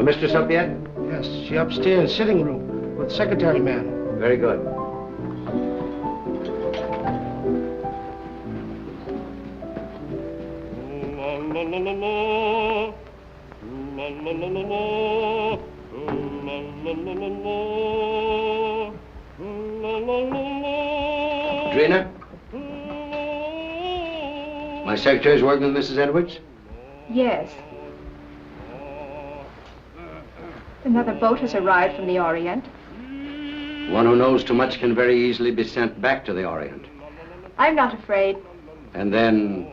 mistress up yet? Yes, she upstairs, sitting room, with secretary man. Very good. Drina? My secretary's working with Mrs. Edwards? Yes. Another boat has arrived from the Orient. One who knows too much can very easily be sent back to the Orient. I'm not afraid. And then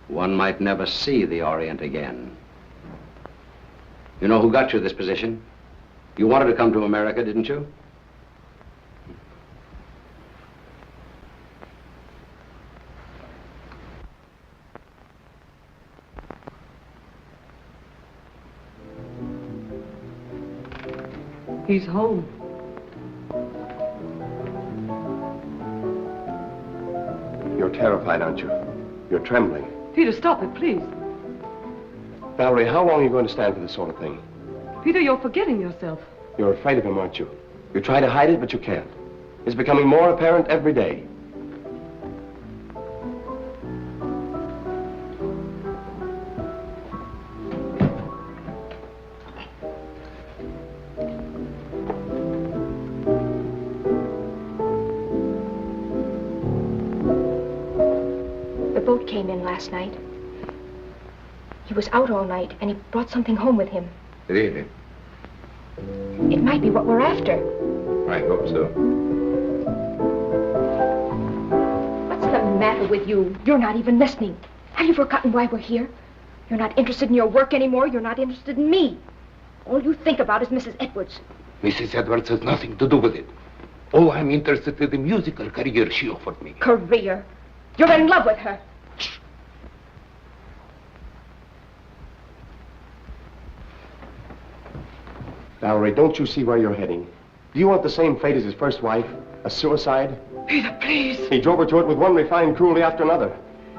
one might never see the Orient again. You know who got you this position? You wanted to come to America, didn't you? He's home. You're terrified, aren't you? You're trembling. Peter, stop it, please. Valerie, how long are you going to stand for this sort of thing? Peter, you're forgetting yourself. You're afraid of him, aren't you? You try to hide it, but you can't. It's becoming more apparent every day. Came in last night. He was out all night, and he brought something home with him. Really? It might be what we're after. I hope so. What's the matter with you? You're not even listening. Have you forgotten why we're here? You're not interested in your work anymore. You're not interested in me. All you think about is Mrs. Edwards. Mrs. Edwards has nothing to do with it. Oh, I'm interested in the musical career she offered me. Career? You're in love with her. Valerie, don't you see where you're heading? Do you want the same fate as his first wife? A suicide? Peter, please. He drove her to it with one refined cruelty after another.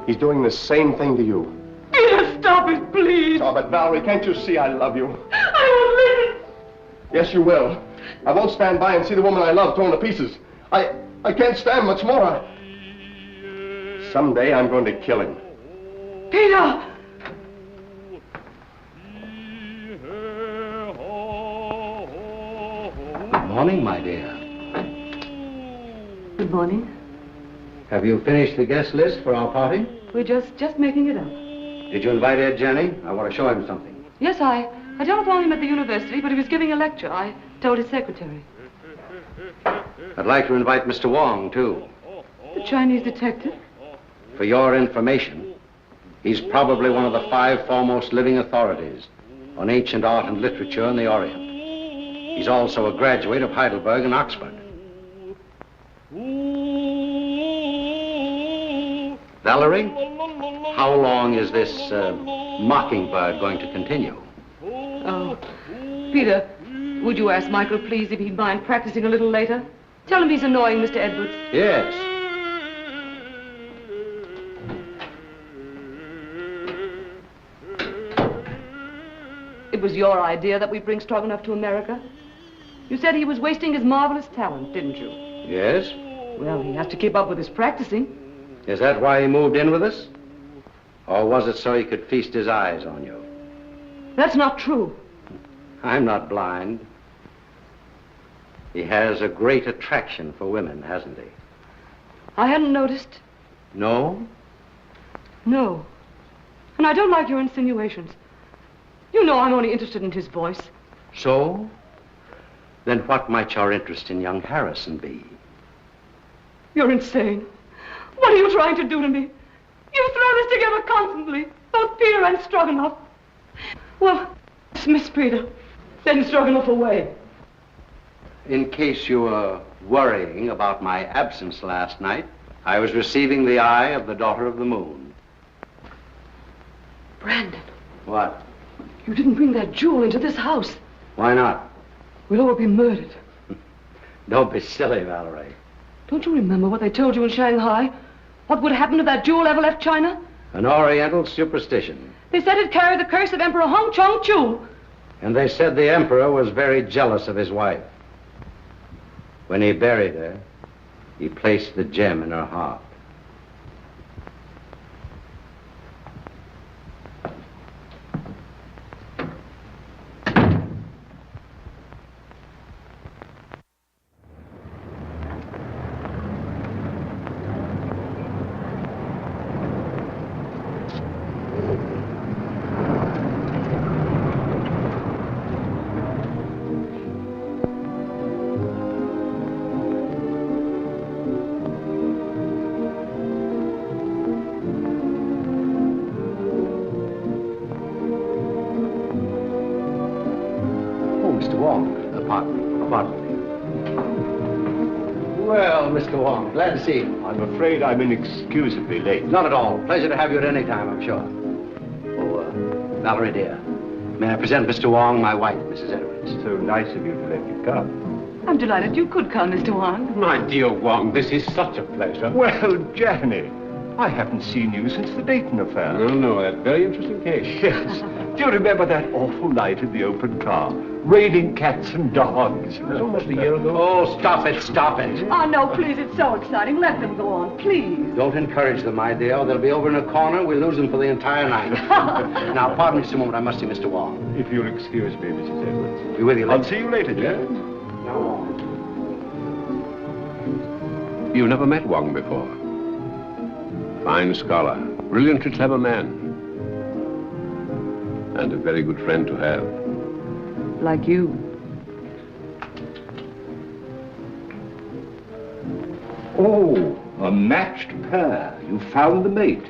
He's doing the same thing to you. Peter, stop it, please. Oh, but Valerie, can't you see I love you? I won't listen. Yes, you will. I won't stand by and see the woman I love torn to pieces. I can't stand much more. Someday I'm going to kill him. Peter! Good morning, my dear. Good morning. Have you finished the guest list for our party? We're just making it up. Did you invite Ed Jenny? I want to show him something. Yes, I telephoned him at the university, but he was giving a lecture. I told his secretary. I'd like to invite Mr. Wong, too. The Chinese detective? For your information, he's probably one of the 5 foremost living authorities on ancient art and literature in the Orient. He's also a graduate of Heidelberg and Oxford. Valerie, how long is this mockingbird going to continue? Oh, Peter, would you ask Michael, please, if he'd mind practicing a little later? Tell him he's annoying Mr. Edwards. Yes. It was your idea that we bring Strogonoff to America. You said he was wasting his marvelous talent, didn't you? Yes. Well, he has to keep up with his practicing. Is that why he moved in with us? Or was it so he could feast his eyes on you? That's not true. I'm not blind. He has a great attraction for women, hasn't he? I hadn't noticed. No? No. And I don't like your insinuations. You know I'm only interested in his voice. So? Then what might your interest in young Harrison be? You're insane. What are you trying to do to me? You've thrown us together constantly, both Peter and Strogonoff. Well, dismiss Peter, send Strogonoff away. In case you were worrying about my absence last night, I was receiving the eye of the daughter of the moon. Brandon. What? You didn't bring that jewel into this house. Why not? We'll all be murdered. Don't be silly, Valerie. Don't you remember what they told you in Shanghai? What would happen if that jewel ever left China? An Oriental superstition. They said it carried the curse of Emperor Hong Chong-Chu. And they said the emperor was very jealous of his wife. When he buried her, he placed the gem in her heart. Mr. Wong. Glad to see you. I'm afraid I'm inexcusably late. Not at all. Pleasure to have you at any time, I'm sure. Oh, Valerie, dear. May I present Mr. Wong, my wife, Mrs. Edwards. So nice of you to let me come. I'm delighted you could come, Mr. Wong. My dear Wong, this is such a pleasure. Well, Janny, I haven't seen you since the Dayton affair. No, that very interesting case. Yes. Do you remember that awful night in the open car? Raining cats and dogs. It was almost a year ago. Oh, stop it, stop it. Oh, no, please, it's so exciting. Let them go on, please. Don't encourage them, my dear, or they'll be over in a corner. We'll lose them for the entire night. Now, pardon me just a moment. I must see Mr. Wong. If you'll excuse me, Mrs. Edwards. Be with you later. I'll see you later, Jan. Now, Wong. You've never met Wong before. Fine scholar, brilliantly clever man. And a very good friend to have. Like you. Oh, a matched pair. You found the mate.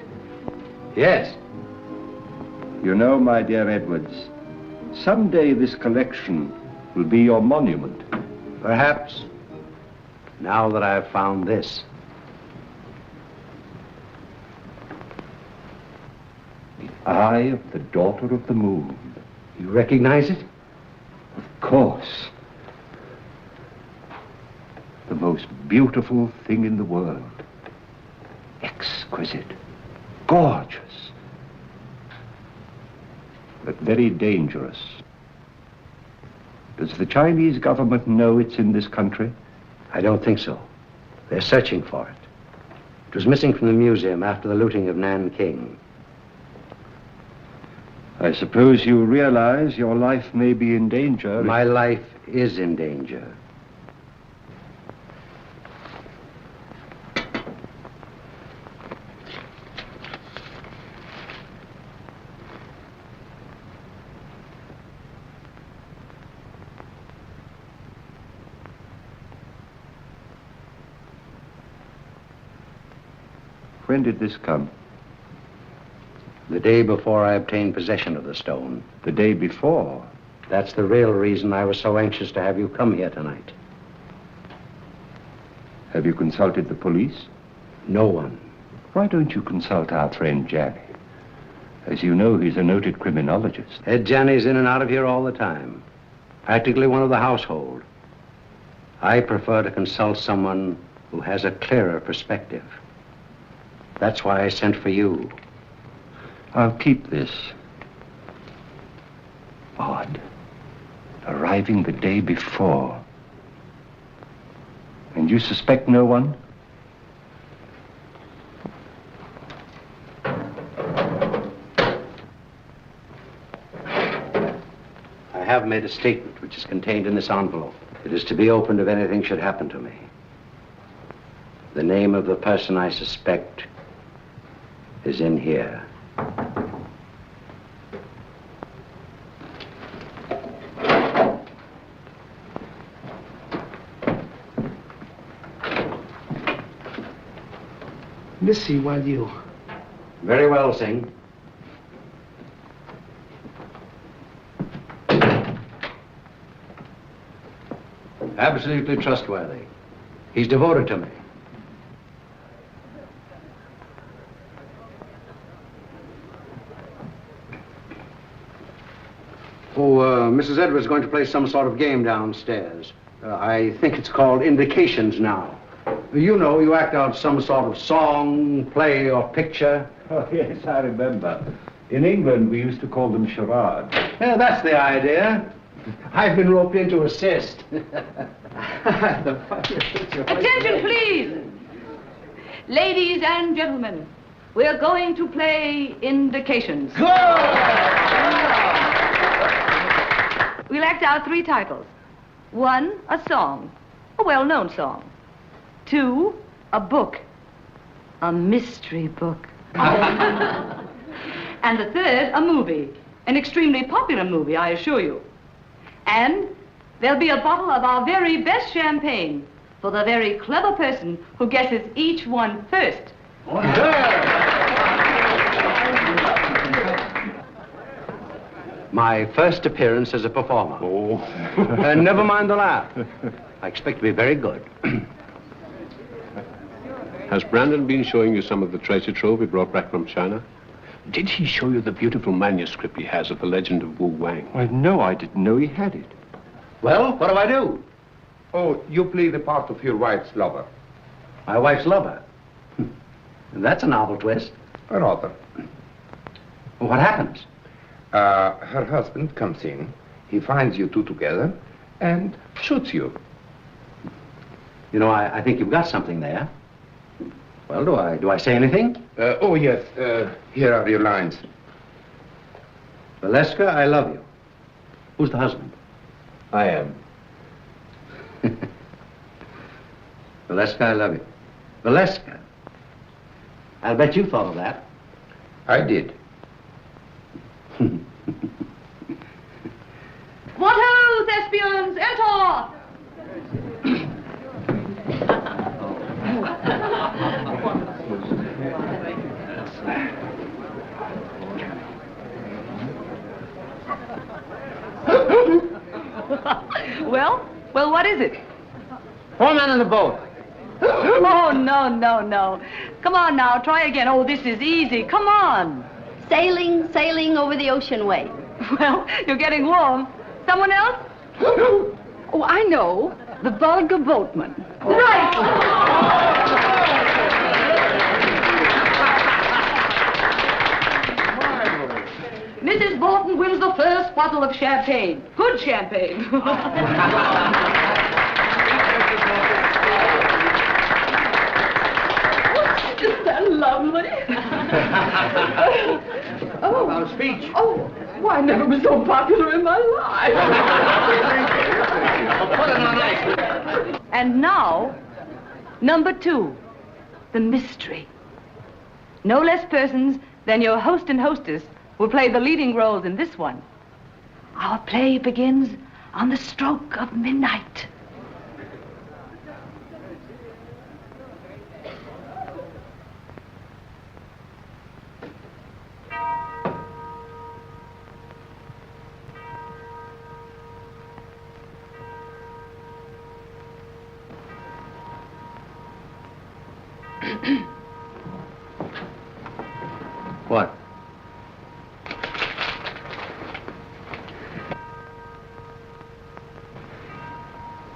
Yes. You know, my dear Edwards, someday this collection will be your monument. Perhaps. Now that I've found this. The eye of the daughter of the moon. You recognize it? Of course. The most beautiful thing in the world. Exquisite. Gorgeous. But very dangerous. Does the Chinese government know it's in this country? I don't think so. They're searching for it. It was missing from the museum after the looting of Nanking. I suppose you realize your life may be in danger. My life is in danger. When did this come? The day before I obtained possession of the stone. The day before? That's the real reason I was so anxious to have you come here tonight. Have you consulted the police? No one. Why don't you consult our friend Janny? As you know, he's a noted criminologist. Head Janny's in and out of here all the time. Practically one of the household. I prefer to consult someone who has a clearer perspective. That's why I sent for you. I'll keep this. Odd. Arriving the day before. And you suspect no one? I have made a statement which is contained in this envelope. It is to be opened if anything should happen to me. The name of the person I suspect is in here. Missy, while you... Very well, Singh. Absolutely trustworthy. He's devoted to me. Mrs. Edwards is going to play some sort of game downstairs. I think it's called Indications now. You know, you act out some sort of song, play, or picture. Oh, yes, I remember. In England, we used to call them charades. Yeah, that's the idea. I've been roped in to assist. Attention, please. Ladies and gentlemen, we're going to play Indications. We'll act out 3 titles. 1, a song, a well-known song. 2, a book, a mystery book. And the 3rd, a movie, an extremely popular movie, I assure you. And there'll be a bottle of our very best champagne for the very clever person who guesses each one first. My first appearance as a performer. Oh. Never mind the laugh. I expect to be very good. Has Brandon been showing you some of the treasure trove he brought back from China? Did he show you the beautiful manuscript he has of the legend of Wu Wang? Why, no, I didn't know he had it. Well, what do I do? Oh, you play the part of your wife's lover. My wife's lover. That's a novel twist. Rather. Well, what happens? Her husband comes in, he finds you two together, and shoots you. You know, I think you've got something there. Well, do I say anything? Oh, yes, here are your lines. Valeska, I love you. Who's the husband? I am. Valeska, I love you. Valeska. I'll bet you thought of that. I did. What ho, thespians, enter! Well, what is it? 4 men in the boat. Oh, no. Come on now, try again. Oh, this is easy. Come on. Sailing over the ocean wave. Well, you're getting warm. Someone else? Oh, I know. The vulgar boatman. Right. Mrs. Bolton wins the first bottle of champagne. Good champagne. Isn't that lovely? Oh, about a speech. Oh, why, I never was so popular in my life. Put it on ice. And now, number 2, the mystery. No less persons than your host and hostess will play the leading roles in this one. Our play begins on the stroke of midnight. What?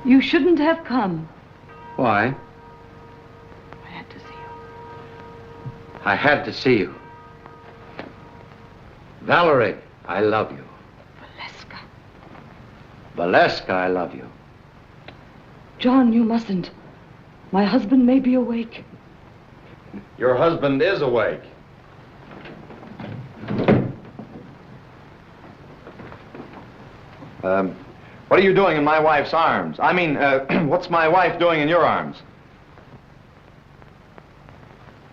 You shouldn't have come. Why? I had to see you. I had to see you. Valerie, I love you. Valeska. Valeska, I love you. John, you mustn't. My husband may be awake. Your husband is awake. What are you doing in my wife's arms? I mean, what's my wife doing in your arms?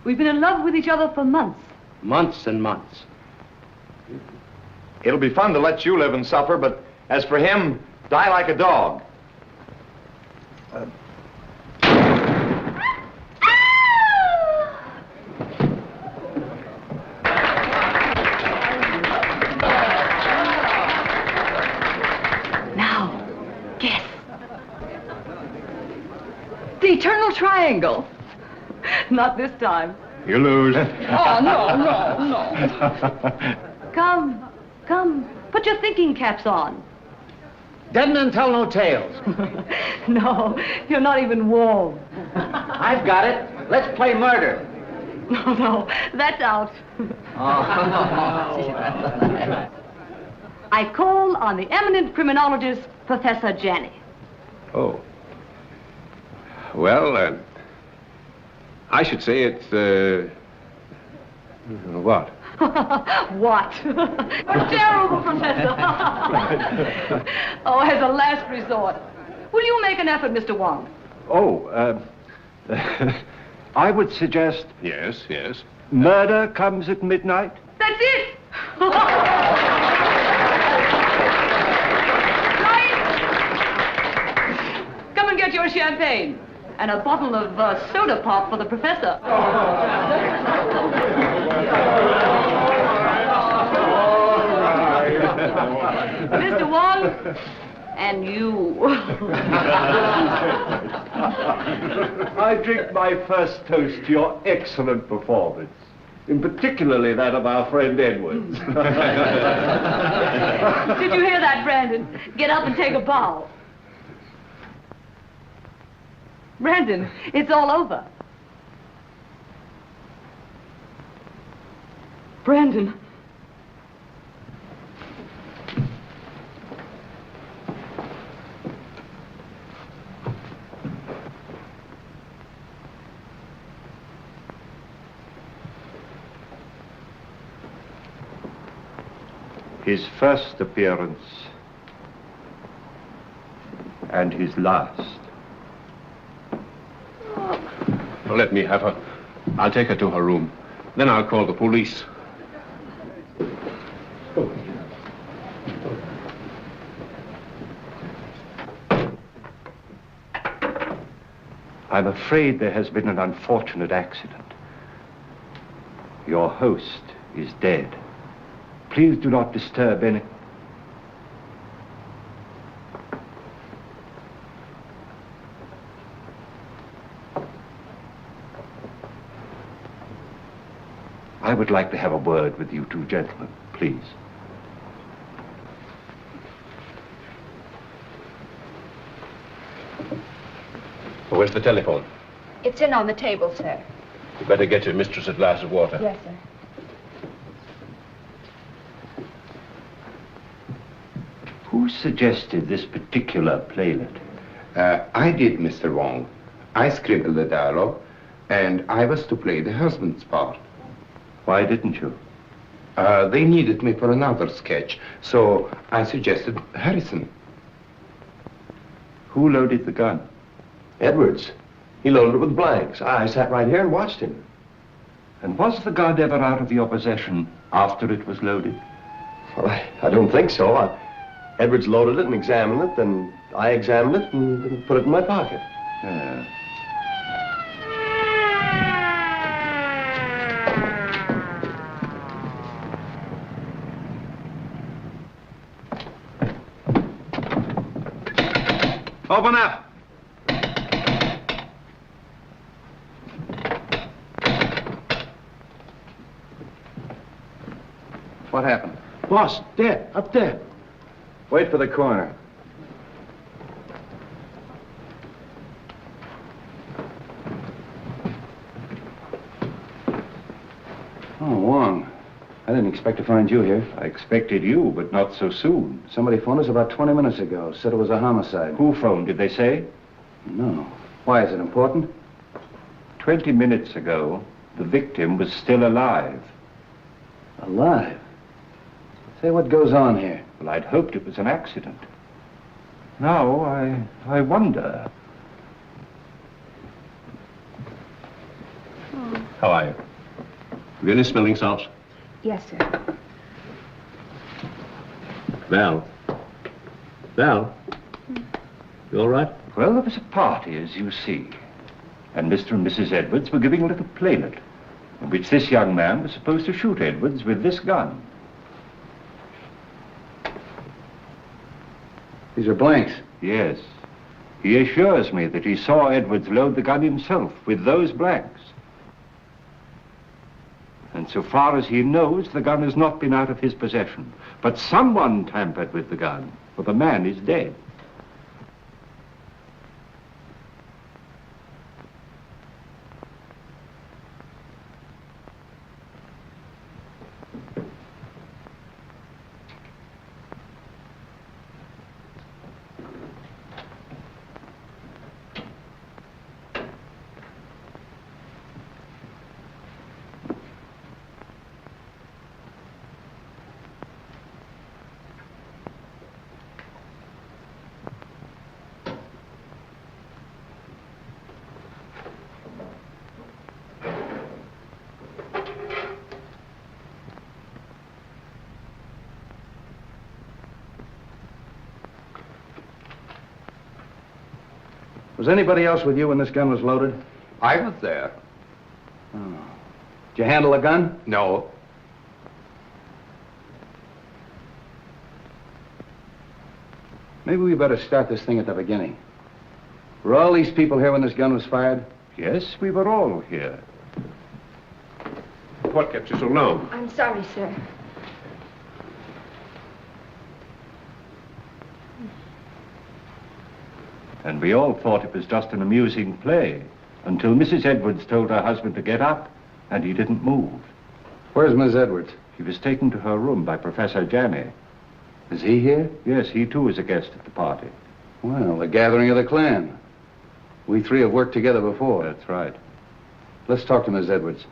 We've been in love with each other for months. Months and months. It'll be fun to let you live and suffer, but as for him, die like a dog. The eternal triangle. Not this time. You lose. Oh, no. Come. Put your thinking caps on. Dead men tell no tales. No, you're not even warm. I've got it. Let's play murder. No, that's out. I call on the eminent criminologist, Professor Janney. Oh. Well, I should say it's, what? What? A terrible professor. Oh, as a last resort. Will you make an effort, Mr. Wong? Oh, I would suggest... Yes, yes. Murder comes at midnight. That's it! Clyde! Come and get your champagne. And a bottle of soda pop for the professor. Mr. Wong, and you. I drink my first toast to your excellent performance, in particularly that of our friend Edwards. Did you hear that, Brandon? Get up and take a bow. Brandon, it's all over. Brandon. His first appearance and his last. Well, let me have her. I'll take her to her room. Then I'll call the police. I'm afraid there has been an unfortunate accident. Your host is dead. Please do not disturb any... I would like to have a word with you two gentlemen, please. Where's the telephone? It's in on the table, sir. You better get your mistress a glass of water. Yes, sir. Who suggested this particular playlet? I did, Mr. Wong. I scribbled the dialogue, and I was to play the husband's part. Why didn't you? They needed me for another sketch, so I suggested Harrison. Who loaded the gun? Edwards. He loaded it with blanks. I sat right here and watched him. And was the gun ever out of your possession after it was loaded? Well, I don't think so. Edwards loaded it and examined it, then I examined it and put it in my pocket. Yeah. Open up. What happened? Boss, dead, up there. Wait for the coroner. Oh, Wong. I didn't expect to find you here. I expected you, but not so soon. Somebody phoned us about 20 minutes ago. Said it was a homicide. Who phoned, did they say? No. Why, is it important? 20 minutes ago, the victim was still alive. Alive? Say, what goes on here? Well, I'd hoped it was an accident. Now, I wonder. How are you? Have you any smelling salts? Yes, sir. Val? Val? You all right? Well, there was a party, as you see. And Mr. and Mrs. Edwards were giving a little playlet, in which this young man was supposed to shoot Edwards with this gun. These are blanks. Yes. He assures me that he saw Edwards load the gun himself with those blanks. And so far as he knows, the gun has not been out of his possession. But someone tampered with the gun, for the man is dead. Was anybody else with you when this gun was loaded? I was there. Oh. Did you handle the gun? No. Maybe we better start this thing at the beginning. Were all these people here when this gun was fired? Yes, we were all here. What kept you so long? I'm sorry, sir. And we all thought it was just an amusing play until Mrs. Edwards told her husband to get up, and he didn't move. Where's Miss Edwards? He was taken to her room by Professor Janney. Is he here? Yes, he too is a guest at the party. Well, the gathering of the clan. We three have worked together before. That's right. Let's talk to Miss Edwards.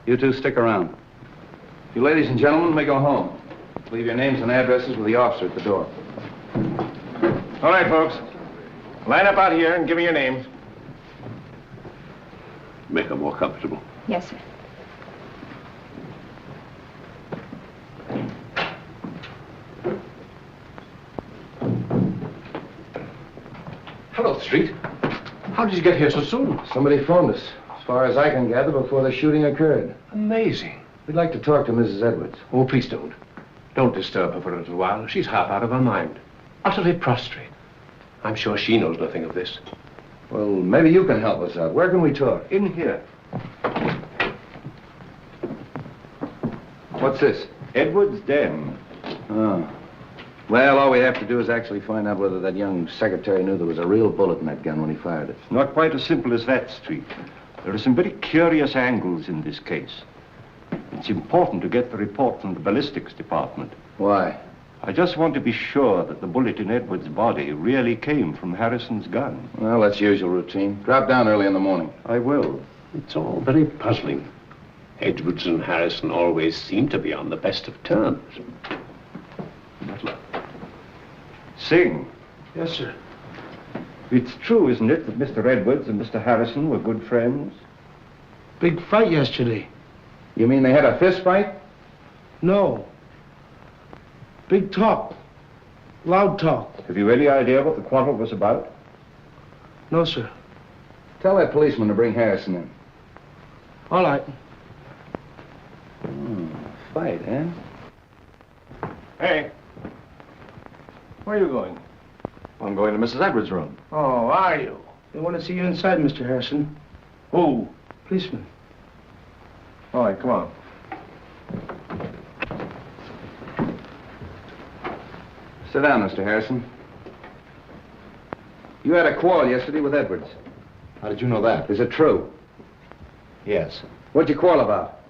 You two stick around. You ladies and gentlemen may go home. Leave your names and addresses with the officer at the door. All right, folks. Line up out here and give me your names. Make her more comfortable. Yes, sir. Hello, Street. How did you get here so soon? Somebody phoned us, as far as I can gather, before the shooting occurred. Amazing. We'd like to talk to Mrs. Edwards. Oh, please don't. Don't disturb her for a little while. She's half out of her mind. Utterly prostrate. I'm sure she knows nothing of this. Well, maybe you can help us out. Where can we talk? In here. What's this? Edwards' den. Oh. Well, all we have to do is actually find out whether that young secretary knew there was a real bullet in that gun when he fired it. It's not quite as simple as that, Street. There are some very curious angles in this case. It's important to get the report from the ballistics department. Why? I just want to be sure that the bullet in Edwards' body really came from Harrison's gun. Well, that's usual routine. Drop down early in the morning. I will. It's all very puzzling. Edwards and Harrison always seem to be on the best of terms. Butler. Sing. Yes, sir. It's true, isn't it, that Mr. Edwards and Mr. Harrison were good friends? Big fight yesterday. You mean they had a fist fight? No. Big talk. Loud talk. Have you any idea what the quarrel was about? No, sir. Tell that policeman to bring Harrison in. All right. Fight, eh? Hey. Where are you going? I'm going to Mrs. Edwards' room. Oh, are you? They want to see you inside, Mr. Harrison. Who? Policeman. All right, come on. Sit down, Mr. Harrison. You had a quarrel yesterday with Edwards. How did you know that? Is it true? Yes. What'd you quarrel about?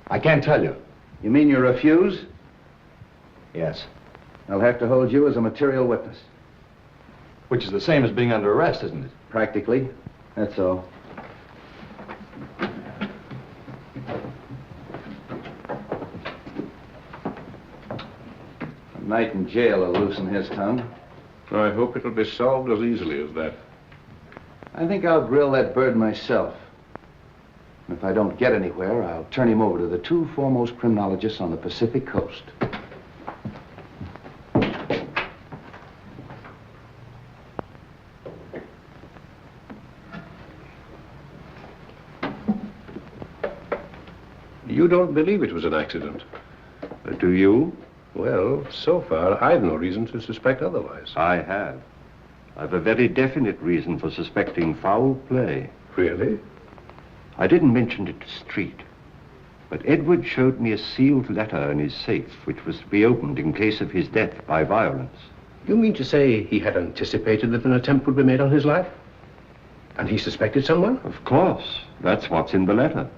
I can't tell you. You mean you refuse? Yes. I'll have to hold you as a material witness. Which is the same as being under arrest, isn't it? Practically. That's all. A night in jail will loosen his tongue. I hope it'll be solved as easily as that. I think I'll grill that bird myself. And if I don't get anywhere, I'll turn him over to the two foremost criminologists on the Pacific coast. You don't believe it was an accident? Do you? Well, so far, I've no reason to suspect otherwise. I have. I've a very definite reason for suspecting foul play. Really? I didn't mention it to Street, but Edward showed me a sealed letter in his safe, which was to be opened in case of his death by violence. You mean to say he had anticipated that an attempt would be made on his life? And he suspected someone? Of course. That's what's in the letter.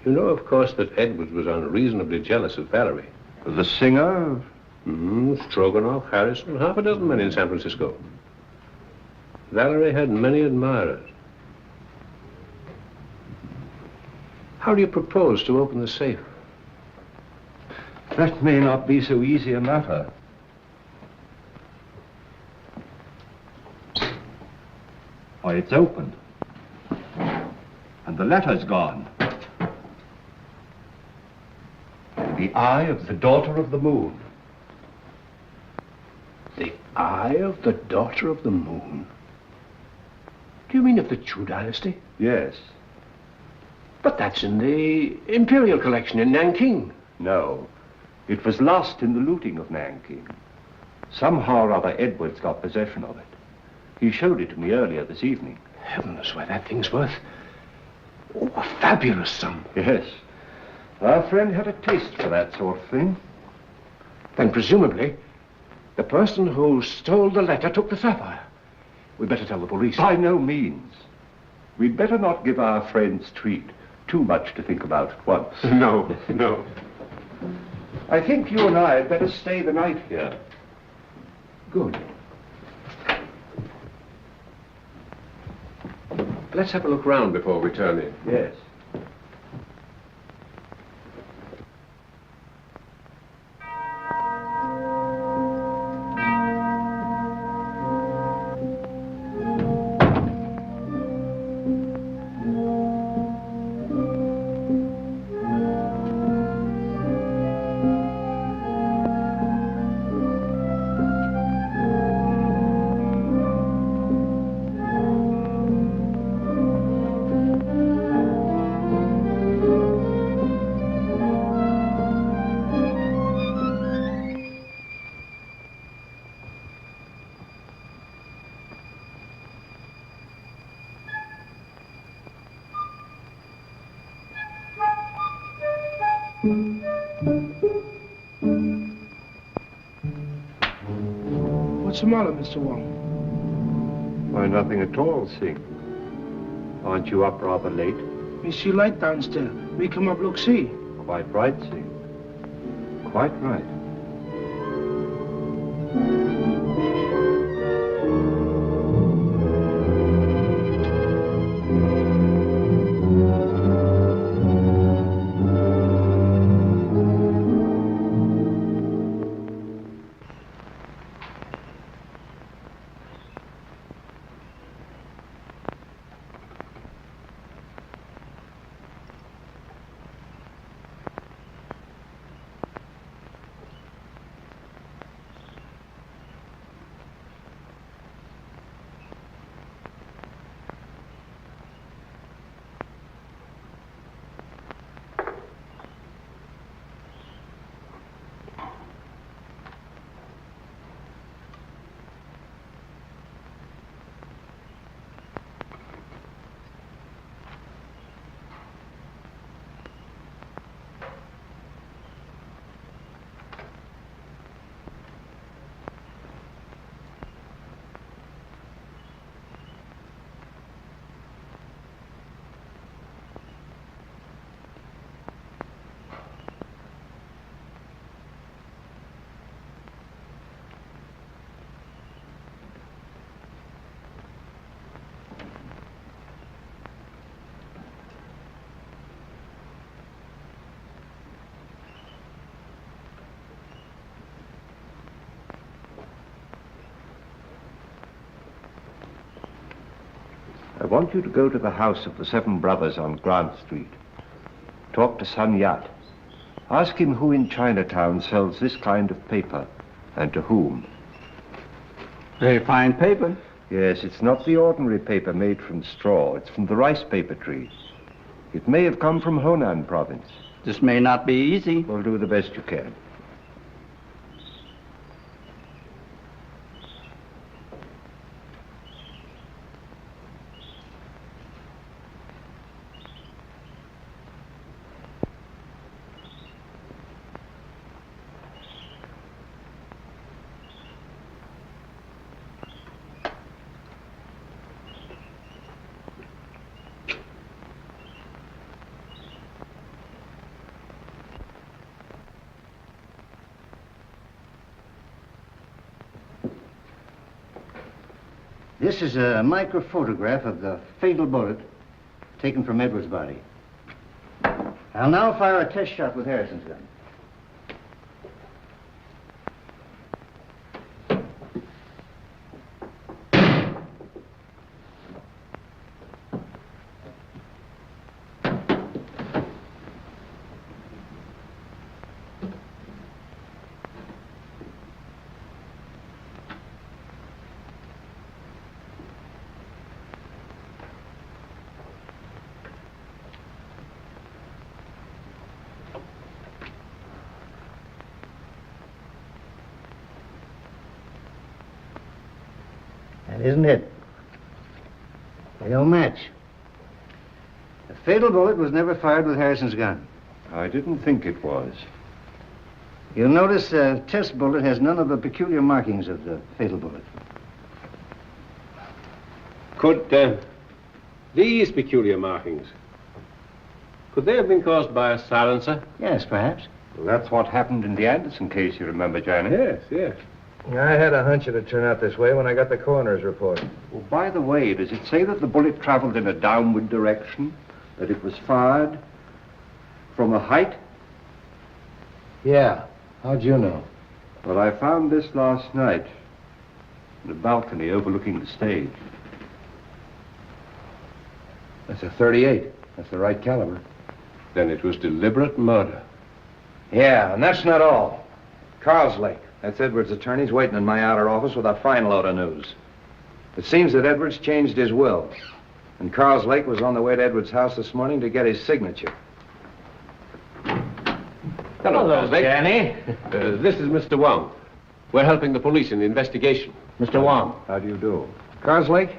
You know, of course, that Edwards was unreasonably jealous of Valerie. The singer? Strogonoff, Harrison, half a dozen men in San Francisco. Valerie had many admirers. How do you propose to open the safe? That may not be so easy a matter. Why, it's open. And the letter's gone. The eye of the daughter of the moon. The eye of the daughter of the moon? Do you mean of the Chu dynasty? Yes. But that's in the Imperial collection in Nanking. No. It was lost in the looting of Nanking. Somehow or other, Edwards got possession of it. He showed it to me earlier this evening. Heaven knows why that thing's worth. Oh, a fabulous sum. Yes. Our friend had a taste for that sort of thing. Then presumably, the person who stole the letter took the sapphire. We'd better tell the police. By no means. We'd better not give our friend's treat too much to think about at once. No, no. I think you and I had better stay the night here. Good. Let's have a look round before we turn in. Yes. What's the matter, Mr. Wong? Why, nothing at all, Sing. Aren't you up rather late? Me see light downstairs. Me come up look see. Quite right, Sing. Quite right. I want you to go to the house of the Seven Brothers on Grant Street. Talk to Sun Yat. Ask him who in Chinatown sells this kind of paper, and to whom. Very fine paper. Yes, it's not the ordinary paper made from straw. It's from the rice paper tree. It may have come from Honan province. This may not be easy. Well, do the best you can. This is a microphotograph of the fatal bullet taken from Edwards' body. I'll now fire a test shot with Harrison's gun. That isn't it. They don't match. The fatal bullet was never fired with Harrison's gun. I didn't think it was. You'll notice the test bullet has none of the peculiar markings of the fatal bullet. Could these peculiar markings, could they have been caused by a silencer? Yes, perhaps. Well, that's what happened in the Anderson case, you remember, Johnny? Yes, yes. I had a hunch it'd turn out this way when I got the coroner's report. Well, by the way, does it say that the bullet traveled in a downward direction? That it was fired from a height? Yeah. How'd you know? Well, I found this last night in the balcony overlooking the stage. That's a .38. That's the right caliber. Then it was deliberate murder. Yeah, and that's not all. Carlslake, that's Edwards' attorney's waiting in my outer office with a fine load of news. It seems that Edwards changed his will, and Carlslake was on the way to Edwards' house this morning to get his signature. Hello, Carlslake. Danny. This is Mr. Wong. We're helping the police in the investigation. Mr. Wong. How do you do? Carlslake,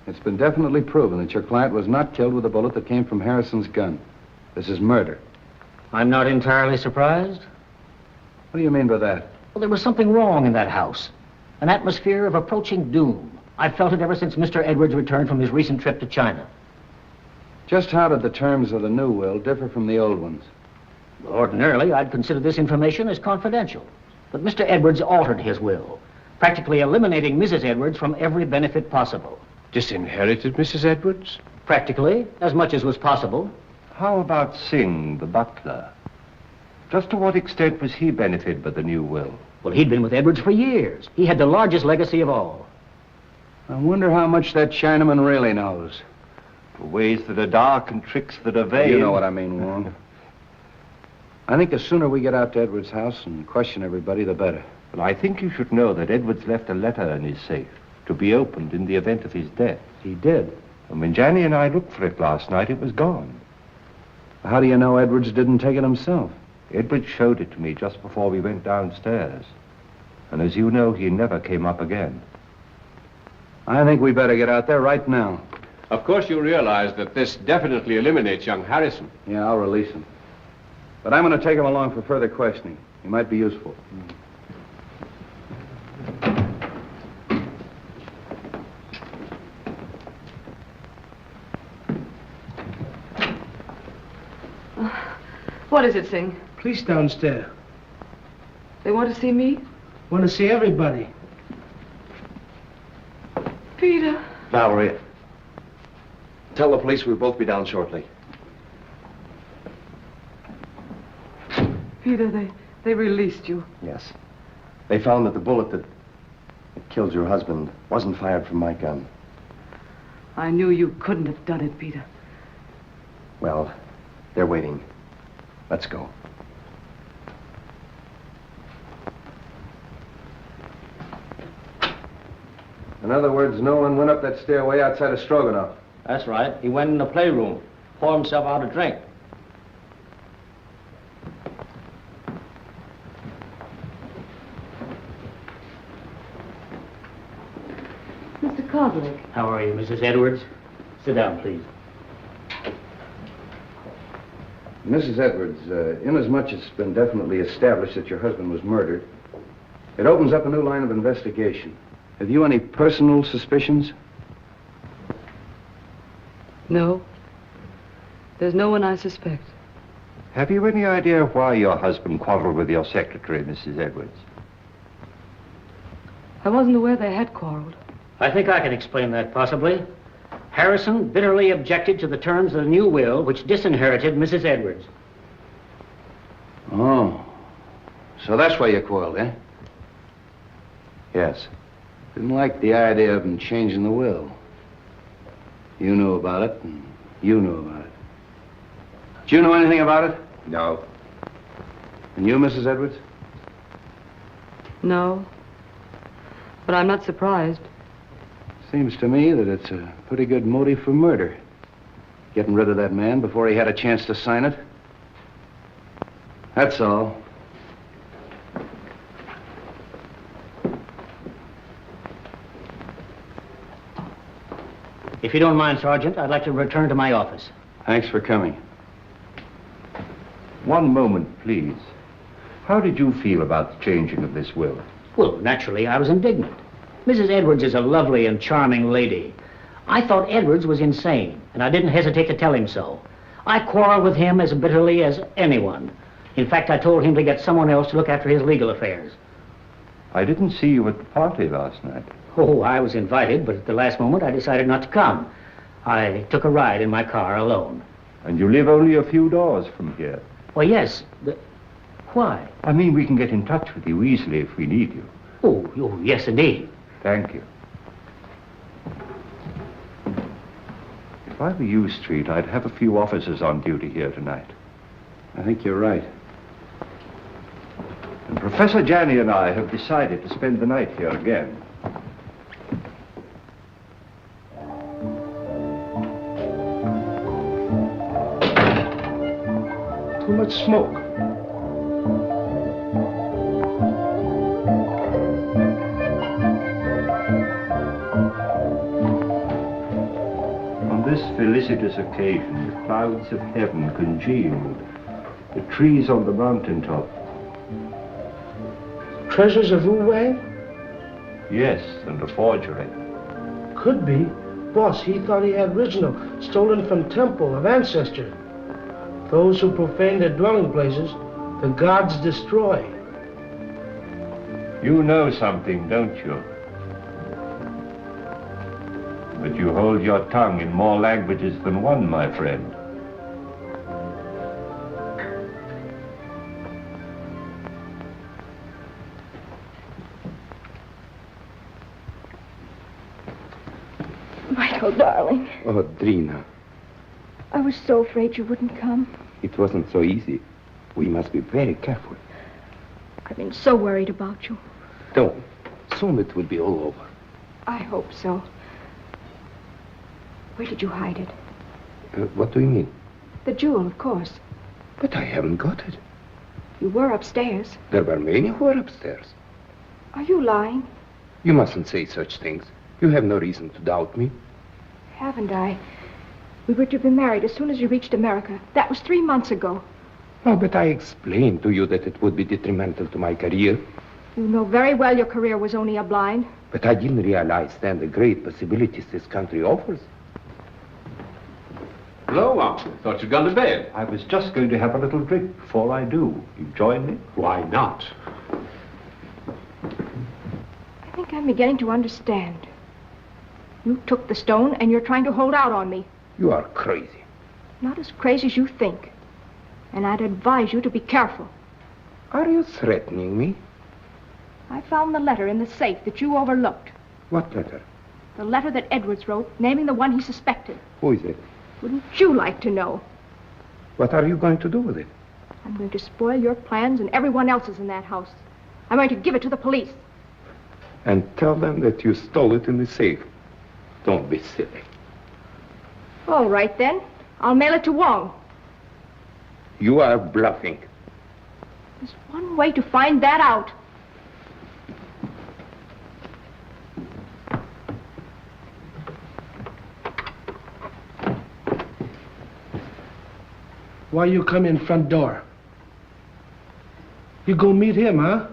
it's been definitely proven that your client was not killed with a bullet that came from Harrison's gun. This is murder. I'm not entirely surprised. What do you mean by that? Well, there was something wrong in that house. An atmosphere of approaching doom. I've felt it ever since Mr. Edwards returned from his recent trip to China. Just how did the terms of the new will differ from the old ones? Ordinarily, I'd consider this information as confidential. But Mr. Edwards altered his will, practically eliminating Mrs. Edwards from every benefit possible. Disinherited Mrs. Edwards? Practically, as much as was possible. How about Singh, the butler? Just to what extent was he benefited by the new will? Well, he'd been with Edwards for years. He had the largest legacy of all. I wonder how much that Chinaman really knows. For ways that are dark and tricks that are vain. You know what I mean, Wong. I think the sooner we get out to Edwards' house and question everybody, the better. But I think you should know that Edwards left a letter in his safe to be opened in the event of his death. He did. And when Janny and I looked for it last night, it was gone. How do you know Edwards didn't take it himself? Edwards showed it to me just before we went downstairs. And as you know, he never came up again. I think we better get out there right now. Of course you realize that this definitely eliminates young Harrison. Yeah, I'll release him. But I'm going to take him along for further questioning. He might be useful. What is it, Singh? Police downstairs. They want to see me? Want to see everybody. Peter. Valerie, tell the police we'll both be down shortly. Peter, they released you. Yes. They found that the bullet that killed your husband wasn't fired from my gun. I knew you couldn't have done it, Peter. Well, they're waiting. Let's go. In other words, no one went up that stairway outside of Strogonoff. That's right. He went in the playroom, poured himself out a drink. Mr. Karloff. How are you, Mrs. Edwards? Sit down, please. Mrs. Edwards, inasmuch it's been definitely established that your husband was murdered, it opens up a new line of investigation. Have you any personal suspicions? No. There's no one I suspect. Have you any idea why your husband quarreled with your secretary, Mrs. Edwards? I wasn't aware they had quarreled. I think I can explain that, possibly. Harrison bitterly objected to the terms of the new will, which disinherited Mrs. Edwards. Oh. So that's why you quarreled, eh? Yes. Didn't like the idea of him changing the will. You knew about it, and you knew about it. Did you know anything about it? No. And you, Mrs. Edwards? No. But I'm not surprised. Seems to me that it's a pretty good motive for murder. Getting rid of that man before he had a chance to sign it. That's all. If you don't mind, Sergeant, I'd like to return to my office. Thanks for coming. One moment, please. How did you feel about the changing of this will? Well, naturally, I was indignant. Mrs. Edwards is a lovely and charming lady. I thought Edwards was insane, and I didn't hesitate to tell him so. I quarreled with him as bitterly as anyone. In fact, I told him to get someone else to look after his legal affairs. I didn't see you at the party last night. Oh, I was invited, but at the last moment I decided not to come. I took a ride in my car alone. And you live only a few doors from here? Well, yes. Why? I mean, we can get in touch with you easily if we need you. Oh, yes, indeed. Thank you. If I were you, Street, I'd have a few officers on duty here tonight. I think you're right. And Professor Janney and I have decided to spend the night here again. Too much smoke. On this felicitous occasion, the clouds of heaven congealed. The trees on the mountaintop. Treasures of Wu Wei? Yes, and a forgery. Could be. Boss, he thought he had original, stolen from temple of ancestor. Those who profane their dwelling places, the gods destroy. You know something, don't you? But you hold your tongue in more languages than one, my friend. Michael, darling. Oh, Drina, I was so afraid you wouldn't come. it wasn't so easy. We must be very careful. I've been so worried about you. Don't. Soon it will be all over. I hope so. Where did you hide it? What do you mean? The jewel, of course. But I haven't got it. You were upstairs. There were many who were upstairs. Are you lying? You mustn't say such things. You have no reason to doubt me. Haven't I? We were to be married as soon as you reached America. That was 3 months ago. Oh, but I explained to you that it would be detrimental to my career. You know very well your career was only a blind. But I didn't realize then the great possibilities this country offers. Hello, Uncle. Thought you'd gone to bed. I was just going to have a little drink before I do. You join me? Why not? I think I'm beginning to understand. You took the stone and you're trying to hold out on me. You are crazy. Not as crazy as you think. And I'd advise you to be careful. Are you threatening me? I found the letter in the safe that you overlooked. What letter? The letter that Edwards wrote, naming the one he suspected. Who is it? Wouldn't you like to know? What are you going to do with it? I'm going to spoil your plans and everyone else's in that house. I'm going to give it to the police. And tell them that you stole it in the safe. Don't be silly. All right, then. I'll mail it to Wong. You are bluffing. There's one way to find that out. Why you come in front door? You go meet him, huh?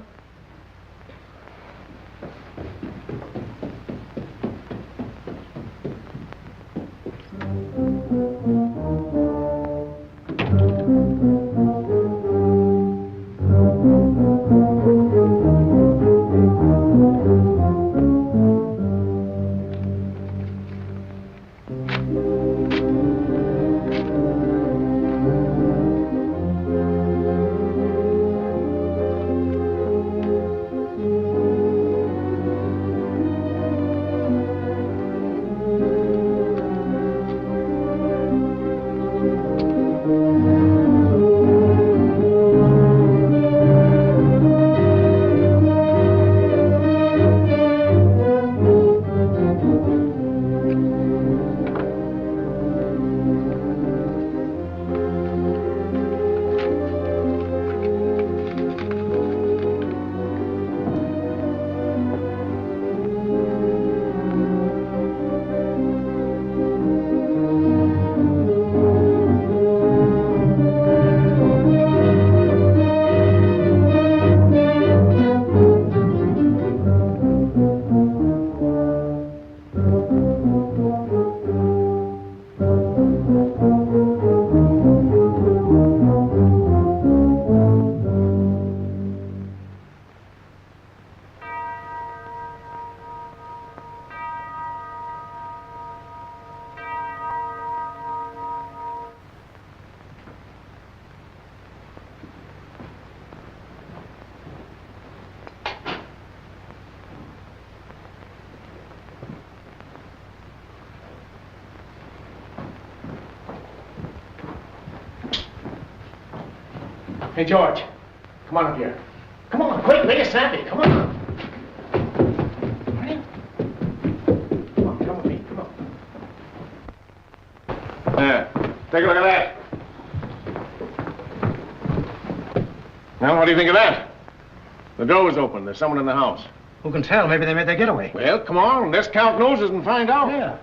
Hey, George, come on up here. Come on, quick, make it snappy. Come on. Come on, come with me. Come on. There. Take a look at that. Now, what do you think of that? The door was open. There's someone in the house. Who can tell? Maybe they made their getaway. Well, come on. Let's count noses and find out. Yeah.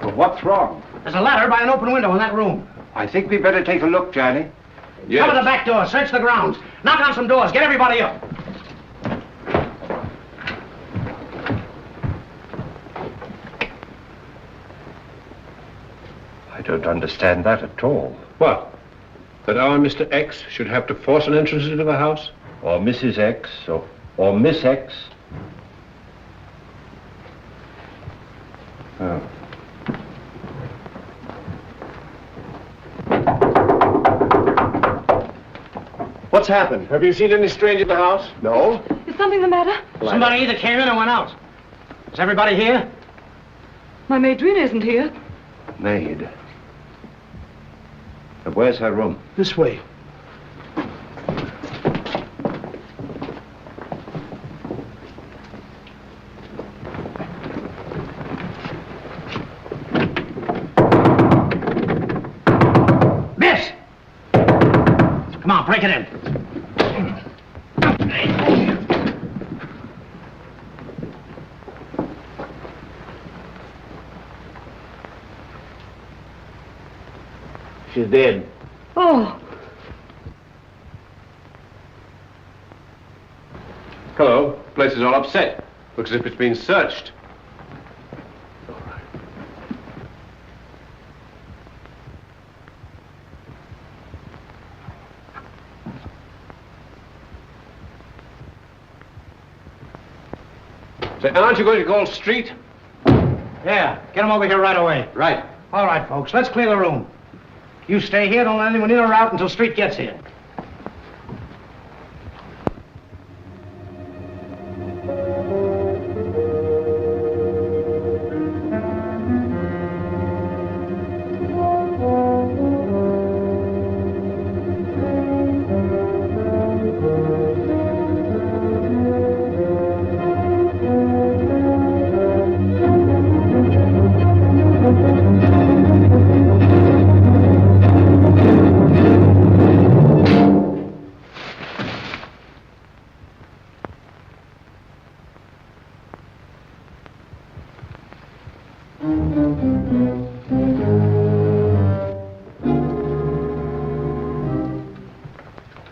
Well, what's wrong? There's a ladder by an open window in that room. I think we better take a look, Johnny. Yes. Cover the back door, search the grounds, knock on some doors, get everybody up. I don't understand that at all. What? That our Mr. X should have to force an entrance into the house? Or Mrs. X, or Miss X. Oh. What's happened? Have you seen any stranger in the house? No. Is something the matter? Somebody either came in or went out. Is everybody here? My maid Drina isn't here. Maid. Where's her room? This way. Miss! Come on, break it in. She's dead. Oh. Hello. Place is all upset. Looks as if it's been searched. Say, aren't you going to call street? Yeah, get them over here right away. Right. All right, folks, let's clear the room. You stay here, don't let anyone in or out until Street gets here.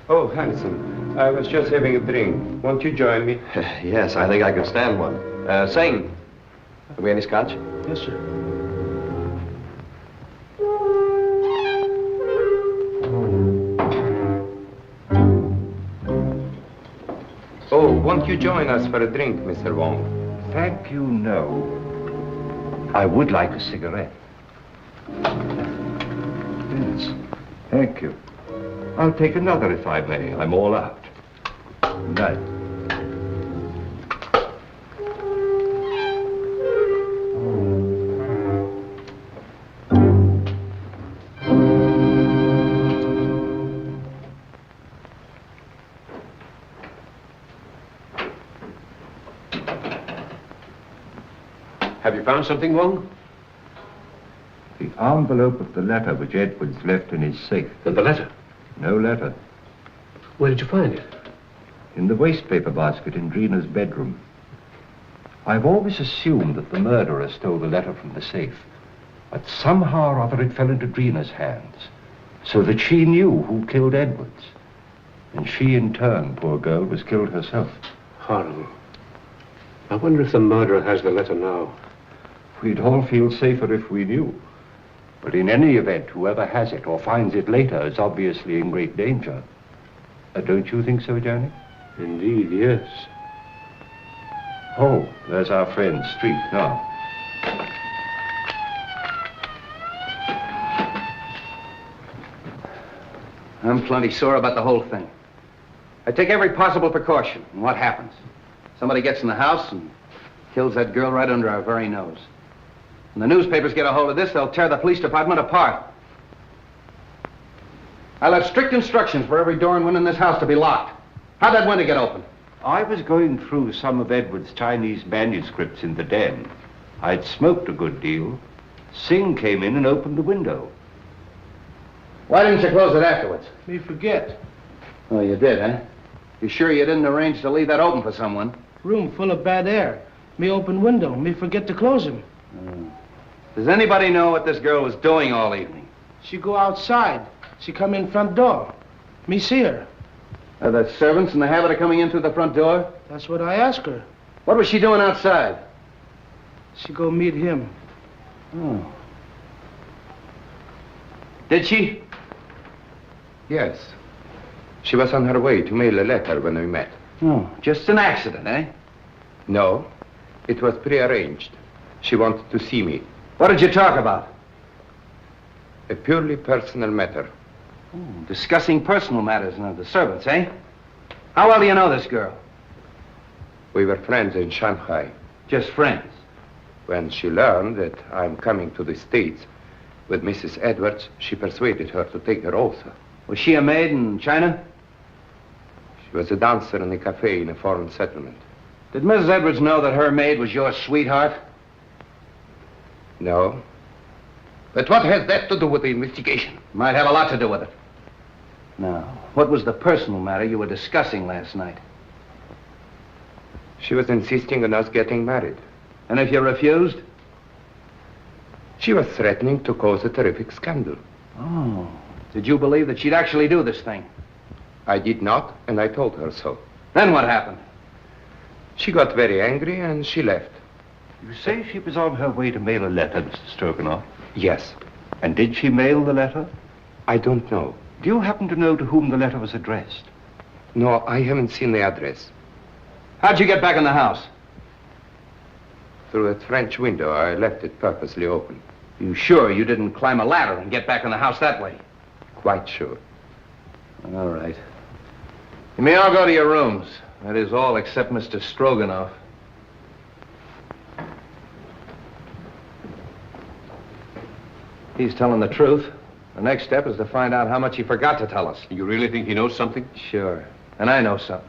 Oh, handsome. I was just having a drink. Won't you join me? Yes, I think I can stand one. Sing. Have we any scotch? Yes, sir. Oh, won't you join us for a drink, Mr. Wong? Thank you, no. I would like a cigarette. Yes, thank you. I'll take another if I may. I'm all out. Good night. Have you found something, Wong? The envelope of the letter which Edwards left in his safe. And the letter? No letter. Where did you find it? In the wastepaper basket in Drina's bedroom. I've always assumed that the murderer stole the letter from the safe. But somehow or other it fell into Drina's hands. So that she knew who killed Edwards. And she, in turn, poor girl, was killed herself. Horrible. I wonder if the murderer has the letter now. We'd all feel safer if we knew. But in any event, whoever has it or finds it later is obviously in great danger. Don't you think so, Johnny? Indeed, yes. Oh, there's our friend, Street, now. I'm plenty sore about the whole thing. I take every possible precaution. And what happens? Somebody gets in the house and kills that girl right under our very nose. When the newspapers get a hold of this, they'll tear the police department apart. I left strict instructions for every door and window in this house to be locked. How'd that window get open? I was going through some of Edward's Chinese manuscripts in the den. I'd smoked a good deal. Singh came in and opened the window. Why didn't you close it afterwards? Me forget. Oh, you did, eh? You sure you didn't arrange to leave that open for someone? Room full of bad air. Me open window. Me forget to close him. Does anybody know what this girl was doing all evening? She go outside. She come in front door. Me see her. Are the servants in the habit of coming in through the front door? That's what I ask her. What was she doing outside? She go meet him. Oh. Did she? Yes. She was on her way to mail a letter when we met. Oh, just an accident, eh? No, it was prearranged. She wanted to see me. What did you talk about? A purely personal matter. Oh, discussing personal matters of the servants, eh? How well do you know this girl? We were friends in Shanghai. Just friends? When she learned that I'm coming to the States with Mrs. Edwards, she persuaded her to take her also. Was she a maid in China? She was a dancer in a cafe in a foreign settlement. Did Mrs. Edwards know that her maid was your sweetheart? No. But what has that to do with the investigation? Might have a lot to do with it. Now, what was the personal matter you were discussing last night? She was insisting on us getting married. And if you refused? She was threatening to cause a terrific scandal. Oh. Did you believe that she'd actually do this thing? I did not, and I told her so. Then what happened? She got very angry and she left. You say she was on her way to mail a letter, Mr. Strogonoff? Yes. And did she mail the letter? I don't know. Do you happen to know to whom the letter was addressed? No, I haven't seen the address. How'd you get back in the house? Through that French window. I left it purposely open. You sure you didn't climb a ladder and get back in the house that way? Quite sure. All right. You may all go to your rooms. That is all except Mr. Strogonoff. He's telling the truth. The next step is to find out how much he forgot to tell us. You really think he knows something? Sure. And I know something.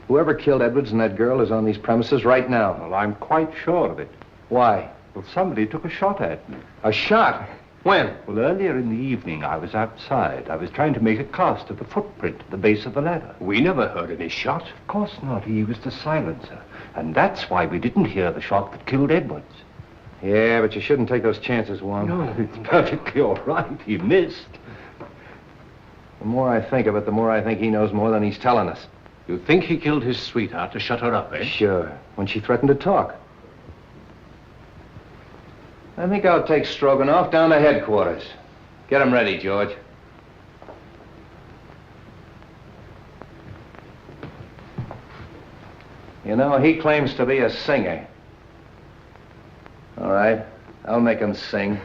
Whoever killed Edwards and that girl is on these premises right now. Well, I'm quite sure of it. Why? Well, somebody took a shot at me. A shot? When? Well, earlier in the evening, I was outside. I was trying to make a cast of the footprint at the base of the ladder. We never heard any shot. Of course not. He was the silencer. And that's why we didn't hear the shot that killed Edwards. Yeah, but you shouldn't take those chances, Wong. No, it's perfectly all right. He missed. The more I think of it, the more I think he knows more than he's telling us. You think he killed his sweetheart to shut her up, eh? Sure. When she threatened to talk. I think I'll take Strogonoff down to headquarters. Get him ready, George. You know, he claims to be a singer. All right, I'll make him sing.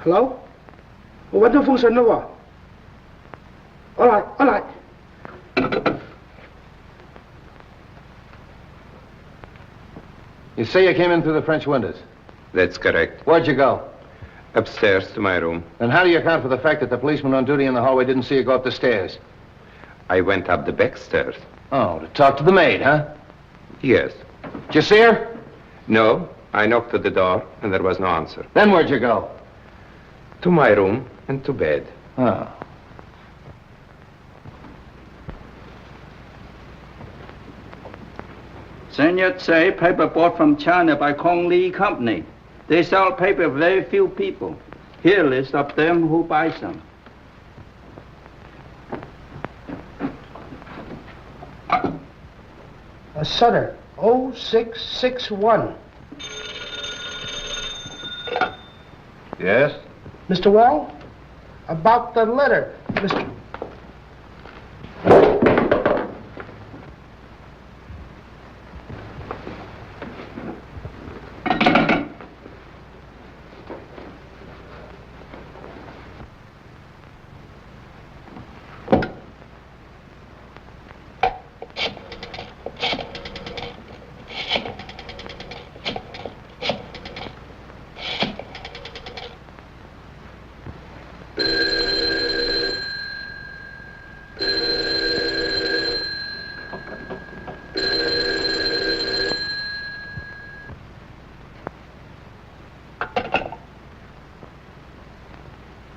Hello? What the function over? All right, all right. You say you came in through the French windows? That's correct. Where'd you go? Upstairs to my room. Then how do you account for the fact that the policeman on duty in the hallway didn't see you go up the stairs? I went up the back stairs. Oh, to talk to the maid, huh? Yes. Did you see her? No, I knocked at the door and there was no answer. Then where'd you go? To my room and to bed. Oh. Senior say paper bought from China by Kong Lee Company. They sell paper very few people. Here a list of them who buy some. Sutter, 0661. Yes? Mr. Wong? About the letter, Mr.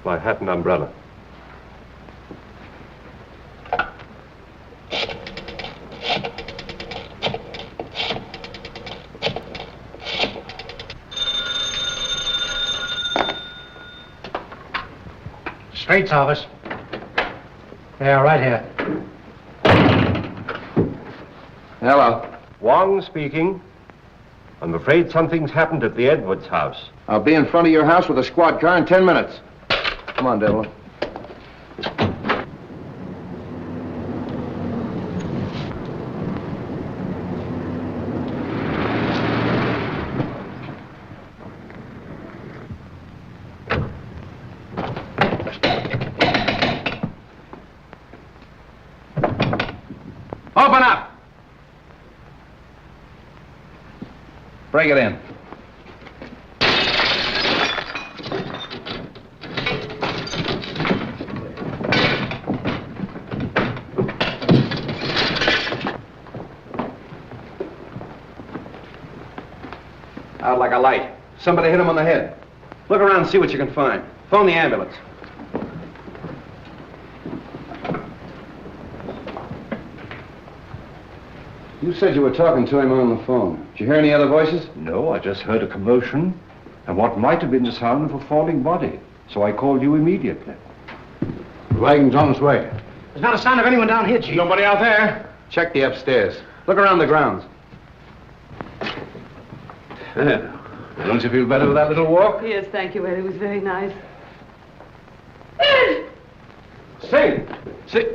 My hat and umbrella. Straight's office. Yeah, right here. Hello. Wong speaking. I'm afraid something's happened at the Edwards house. I'll be in front of your house with a squad car in 10 minutes. Come on, Devlin. Open up! Break it in. Out like a light. Somebody hit him on the head. Look around and see what you can find. Phone the ambulance. You said you were talking to him on the phone. Did you hear any other voices? No, I just heard a commotion and what might have been the sound of a falling body. So I called you immediately. The wagon's on its way. There's not a sign of anyone down here, Chief. Nobody out there? Check the upstairs. Look around the grounds. Don't you feel better with that little walk? Yes, thank you, Ed. It was very nice. Sing! Sing!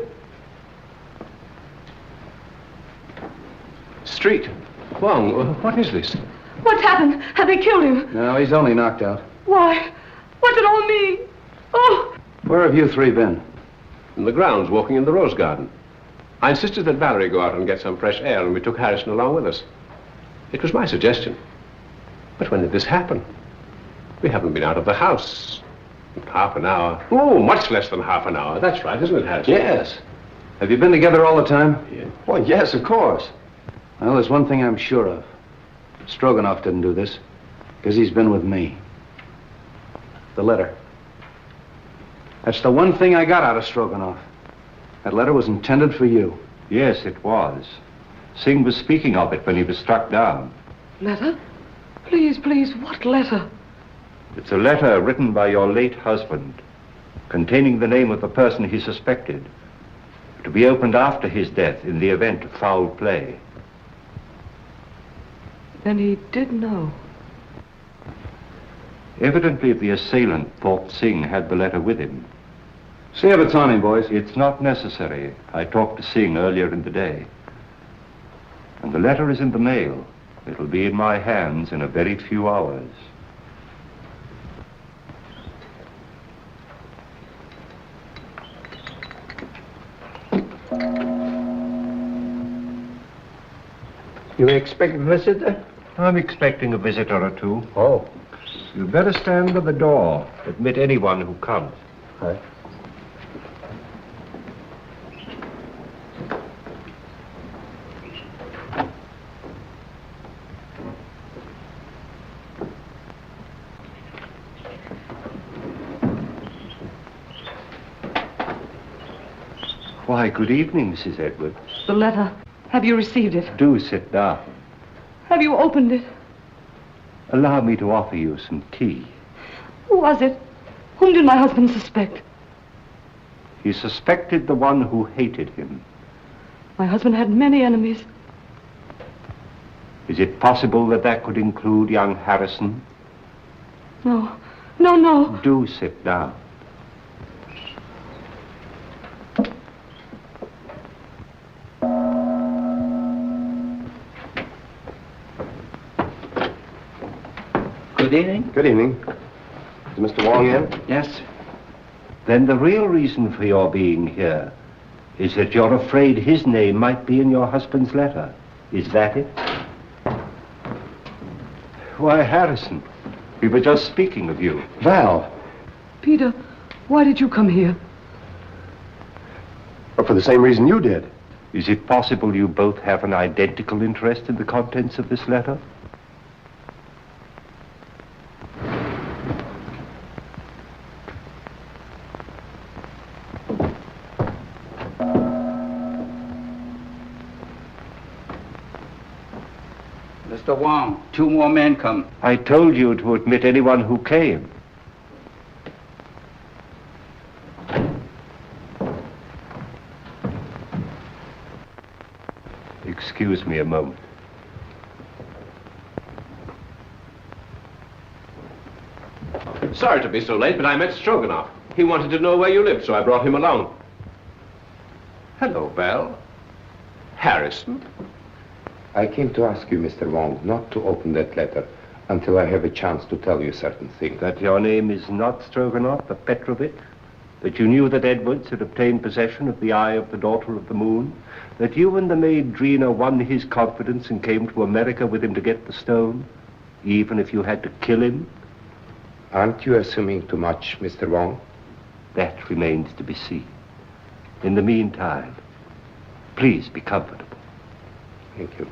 Street. Wong, what is this? What's happened? Have they killed him? No, he's only knocked out. Why? What's it all mean? Oh! Where have you three been? In the grounds, walking in the rose garden. I insisted that Valerie go out and get some fresh air, and we took Harrison along with us. It was my suggestion. But when did this happen? We haven't been out of the house in half an hour. Oh, much less than half an hour. That's right, isn't it, Harrison? Yes. Have you been together all the time? Yeah. Well, yes, of course. Well, there's one thing I'm sure of. Strogonoff didn't do this, because he's been with me. The letter. That's the one thing I got out of Strogonoff. That letter was intended for you. Yes, it was. Singh was speaking of it when he was struck down. Letter? Please, please, what letter? It's a letter written by your late husband, containing the name of the person he suspected, to be opened after his death in the event of foul play. Then he did know. Evidently, the assailant thought Singh had the letter with him. See if it's on him, boys. It's not necessary. I talked to Singh earlier in the day. And the letter is in the mail. It'll be in my hands in a very few hours. You expect a visitor? I'm expecting a visitor or two. Oh. You'd better stand by the door. Admit anyone who comes. Right. Why, good evening, Mrs. Edwards. The letter. Have you received it? Do sit down. Have you opened it? Allow me to offer you some tea. Who was it? Whom did my husband suspect? He suspected the one who hated him. My husband had many enemies. Is it possible that that could include young Harrison? No. No, no. Do sit down. Good evening. Good evening. Is Mr. Wong in? Yes. Then the real reason for your being here is that you're afraid his name might be in your husband's letter. Is that it? Why, Harrison, we were just speaking of you. Val. Peter, why did you come here? Well, for the same reason you did. Is it possible you both have an identical interest in the contents of this letter? Mr. Wong, 2 more men come. I told you to admit anyone who came. Excuse me a moment. Sorry to be so late, but I met Strogonoff. He wanted to know where you lived, so I brought him along. Hello, Val. Harrison. I came to ask you, Mr. Wong, not to open that letter until I have a chance to tell you certain things. That your name is not Strogonoff, but Petrovich? That you knew that Edwards had obtained possession of the eye of the daughter of the moon? That you and the maid Drina won his confidence and came to America with him to get the stone, even if you had to kill him? Aren't you assuming too much, Mr. Wong? That remains to be seen. In the meantime, please be comfortable. Thank you.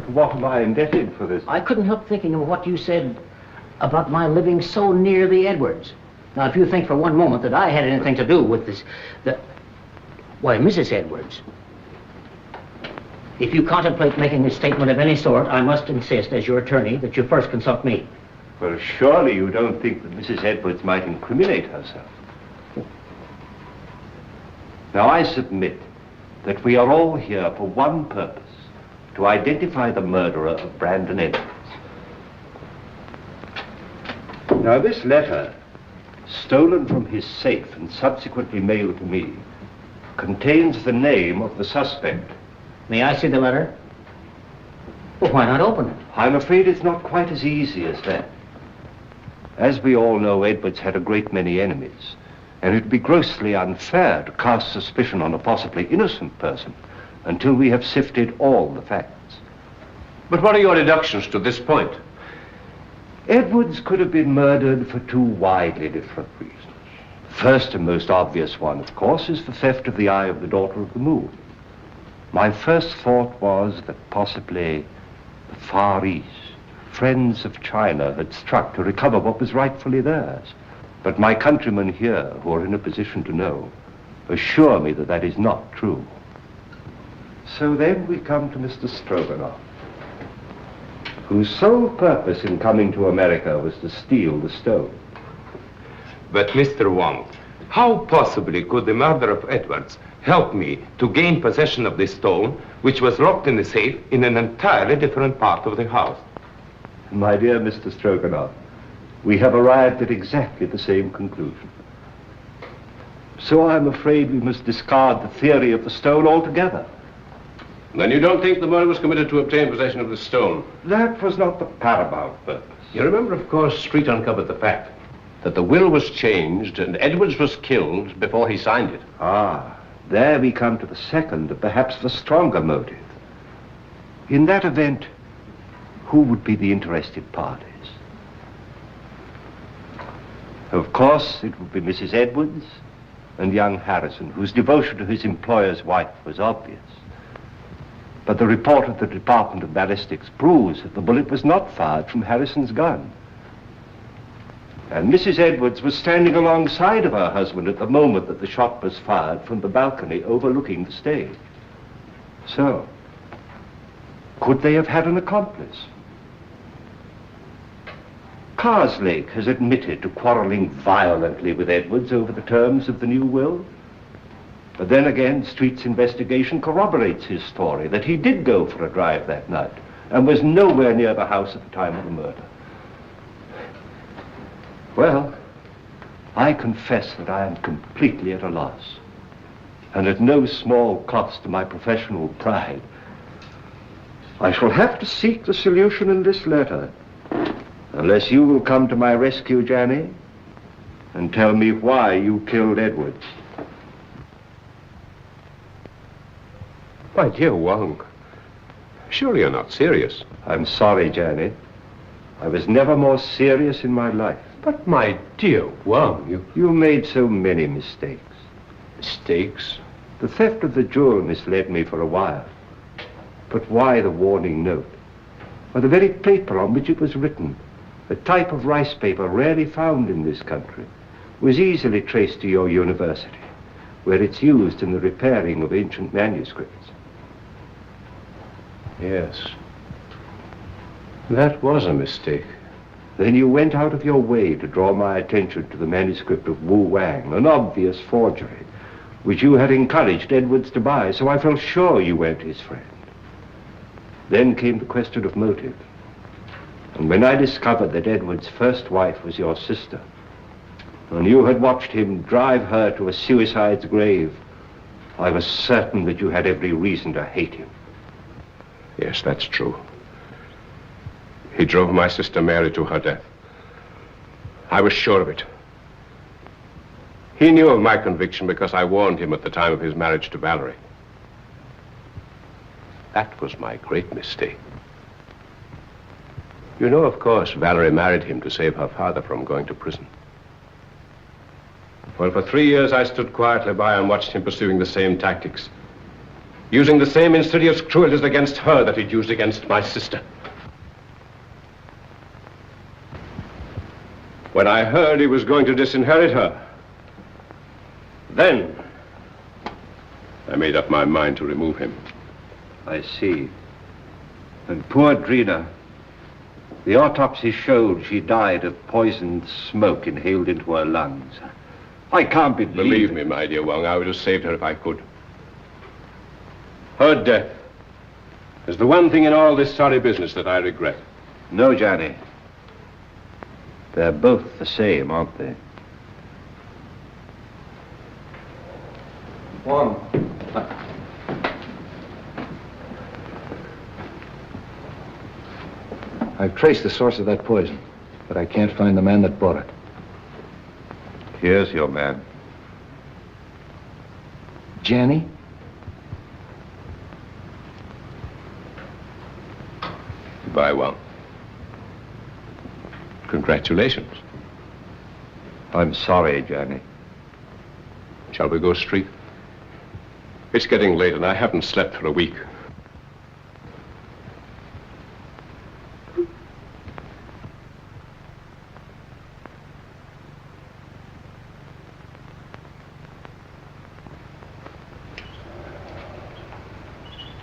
What am I indebted for this? I couldn't help thinking of what you said about my living so near the Edwards. Now, if you think for one moment that I had anything to do with this, why, Mrs. Edwards, if you contemplate making a statement of any sort, I must insist, as your attorney, that you first consult me. Well, surely you don't think that Mrs. Edwards might incriminate herself. Now, I submit that we are all here for one purpose, to identify the murderer of Brandon Edwards. Now, this letter, stolen from his safe and subsequently mailed to me, contains the name of the suspect. May I see the letter? Well, why not open it? I'm afraid it's not quite as easy as that. As we all know, Edwards had a great many enemies, and it would be grossly unfair to cast suspicion on a possibly innocent person until we have sifted all the facts. But what are your deductions to this point? Edwards could have been murdered for 2 widely different reasons. The first and most obvious one, of course, is the theft of the eye of the daughter of the moon. My first thought was that possibly the Far East, friends of China, had struck to recover what was rightfully theirs. But my countrymen here, who are in a position to know, assure me that that is not true. So then we come to Mr. Strogonoff, whose sole purpose in coming to America was to steal the stone. But, Mr. Wong, how possibly could the murder of Edwards help me to gain possession of this stone, which was locked in the safe in an entirely different part of the house? My dear Mr. Strogonoff, we have arrived at exactly the same conclusion. So I'm afraid we must discard the theory of the stone altogether. Then you don't think the murder was committed to obtain possession of the stone? That was not the paramount purpose. You remember, of course, Street uncovered the fact that the will was changed and Edwards was killed before he signed it. Ah, there we come to the second and perhaps the stronger motive. In that event, who would be the interested parties? Of course, it would be Mrs. Edwards and young Harrison, whose devotion to his employer's wife was obvious. But the report of the Department of Ballistics proves that the bullet was not fired from Harrison's gun. And Mrs. Edwards was standing alongside of her husband at the moment that the shot was fired from the balcony overlooking the stage. So, could they have had an accomplice? Karslake has admitted to quarreling violently with Edwards over the terms of the new will. But then again, Street's investigation corroborates his story that he did go for a drive that night and was nowhere near the house at the time of the murder. Well, I confess that I am completely at a loss, and at no small cost to my professional pride. I shall have to seek the solution in this letter, unless you will come to my rescue, Janny, and tell me why you killed Edwards. My dear Wong, surely you're not serious. I'm sorry, Janny. I was never more serious in my life. But my dear Wong, You made so many mistakes. Mistakes? The theft of the jewel misled me for a while. But why the warning note? Or the very paper on which it was written, a type of rice paper rarely found in this country, was easily traced to your university, where it's used in the repairing of ancient manuscripts. Yes. That was a mistake. Then you went out of your way to draw my attention to the manuscript of Wu Wang, an obvious forgery, which you had encouraged Edwards to buy, so I felt sure you weren't his friend. Then came the question of motive. And when I discovered that Edwards' first wife was your sister, and you had watched him drive her to a suicide's grave, I was certain that you had every reason to hate him. Yes, that's true. He drove my sister Mary to her death. I was sure of it. He knew of my conviction because I warned him at the time of his marriage to Valerie. That was my great mistake. You know, of course, Valerie married him to save her father from going to prison. Well, for 3 years I stood quietly by and watched him pursuing the same tactics, using the same insidious cruelties against her that he'd used against my sister. When I heard he was going to disinherit her, then I made up my mind to remove him. I see. And poor Drina, the autopsy showed she died of poisoned smoke inhaled into her lungs. I can't Believe me, my dear Wong, I would have saved her if I could. Her death is the one thing in all this sorry business that I regret. No, Johnny. They're both the same, aren't they? Wong. I've traced the source of that poison, but I can't find the man that bought it. Here's your man. Janny? Goodbye, Wong. Congratulations. I'm sorry, Johnny. Shall we go street? It's getting late and I haven't slept for a week.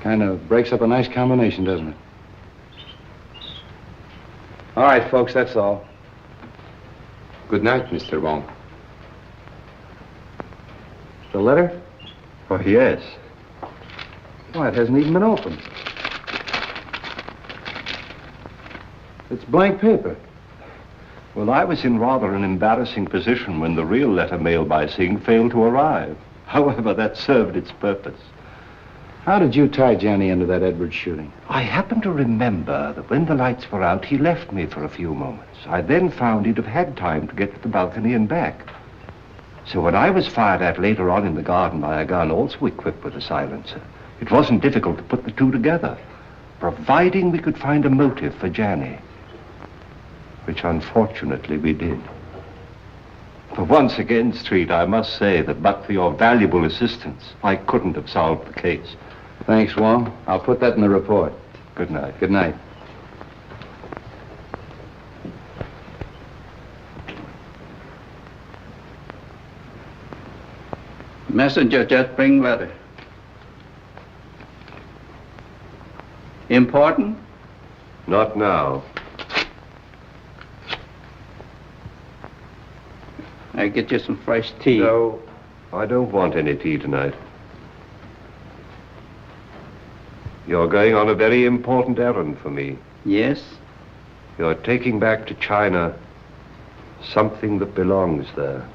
Kind of breaks up a nice combination, doesn't it? All right, folks, that's all. Good night, Mr. Wong. The letter? Oh, yes. Why, it hasn't even been opened. It's blank paper. Well, I was in rather an embarrassing position when the real letter mailed by Singh failed to arrive. However, that served its purpose. How did you tie Johnny into that Edwards shooting? I happen to remember that when the lights were out, he left me for a few moments. I then found he'd have had time to get to the balcony and back. So when I was fired at later on in the garden by a gun also equipped with a silencer, it wasn't difficult to put the two together, providing we could find a motive for Johnny, which unfortunately we did. But once again, Street, I must say that but for your valuable assistance, I couldn't have solved the case. Thanks, Wong. I'll put that in the report. Good night. Good night. Messenger just bring letter. Important? Not now. I get you some fresh tea. No. I don't want any tea tonight. You're going on a very important errand for me. Yes? You're taking back to China something that belongs there.